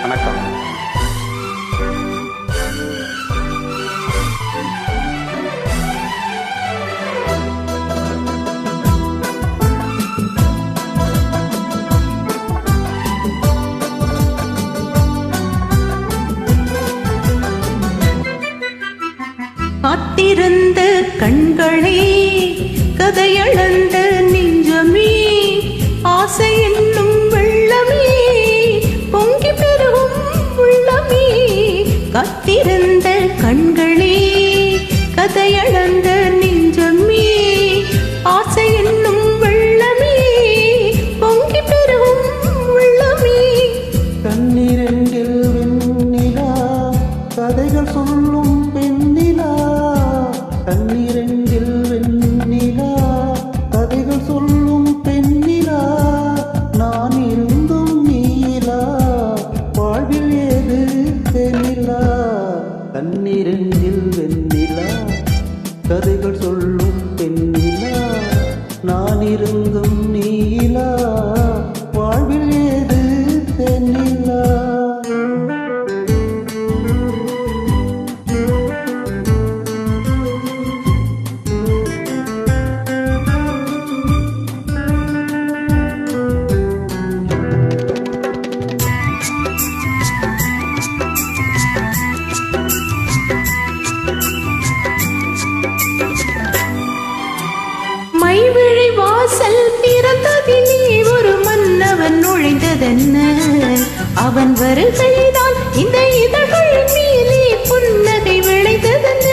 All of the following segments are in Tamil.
வணக்கம். காத்திருந்த கண்களே, கதையளந்த நெஞ்சமே, ஆசை என்னும் வெள்ளமே, பொங்கி பெருகும் உள்ளமே. காத்திருந்த கண்களே, கதையளந்த நெஞ்சமே, ஆசை என்னும் வெள்ளமே, பொங்கி பெருகும் உள்ளமே. கண்ணீரெங்கில் வெண்ணிலா, கதைகள் சொல்லும் பெண்ணிலா. கண்ணீரெங்கில் வெண்ணிலா, கதைகள் சொல்லும் பெண்ணிலா. நான் இருந்தும் நீலா, வாழ்வில் ஏது தெனிலா. கண்ணீரெங்கில் வெண்ணிலா, கதைகள் சொல்லும் பெண்ணிலா. நான் இருந்தும் நீலா, வாழ்வில் ஏது தெனிலா. மைவிழி வாசல் திறந்ததிலே ஒரு மன்னவன் நுழைந்ததென்ன? அவன் வருகையினால் இந்த இதழ்கள் மேலே புன்னகை விளைந்ததென்ன?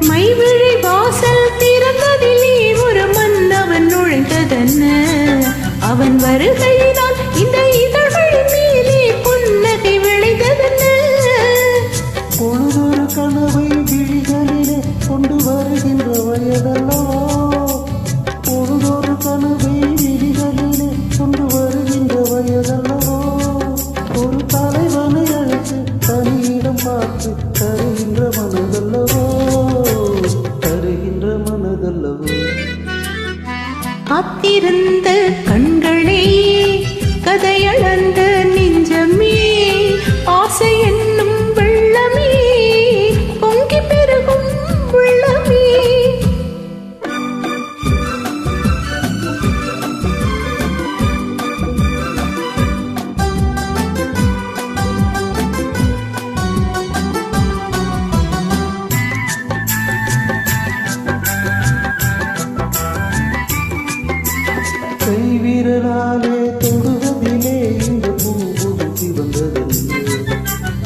மைவிழி வாசல் திறந்ததிலே ஒரு மன்னவன் நுழைந்ததென்ன? அவன் வருகையினால் இந்த இதழ்கள் மேலே புன்னகை விளைந்ததென்ன? பொழுதொரு கனவை விழிகளிலே கொண்டு வருகின்ற வயதல்லவோ. பொழுதொரு கனவை விழிகளிலே கொண்டு வருகின்ற வயதல்லவோ. ஒரு தலைவனை அழைத்து தனியிடம் பார்த்து தருகின்ற மனதல்லவோ. தருகின்ற மனதல்லவோ. காத்திருந்த கண்களே, கதையளந்த நெஞ்சமே, ஆசை என்னும் வெள்ளமே, பொங்கி பெருகும் உள்ளமே. கைவிரலாலே தொடுவதிலே இந்த பூ புகுத்தி வந்ததென்று.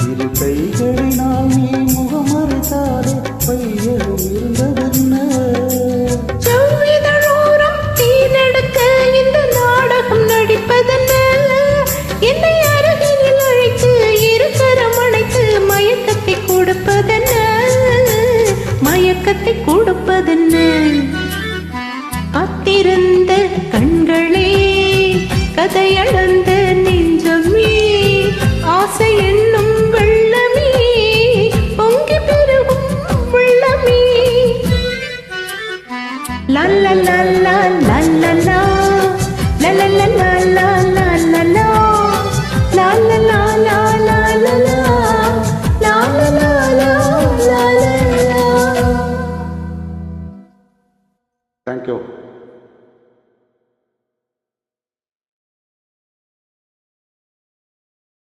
இரு கைகளினால் நீ முகமறைத்தாலே பையனும் இருந்ததென்ன? செவ்விதழோரம் தீநடுக்க இந்த நாடகம் நடிப்பதென்ன? என்னை அருகில் அழைத்து இருக்கரம் அணைத்து மயக்கத்தை கொடுப்பதென்ன? மயக்கத்தை கொடுப்பதென்ன? காத்திருந்த கண்களே, கதையளந்த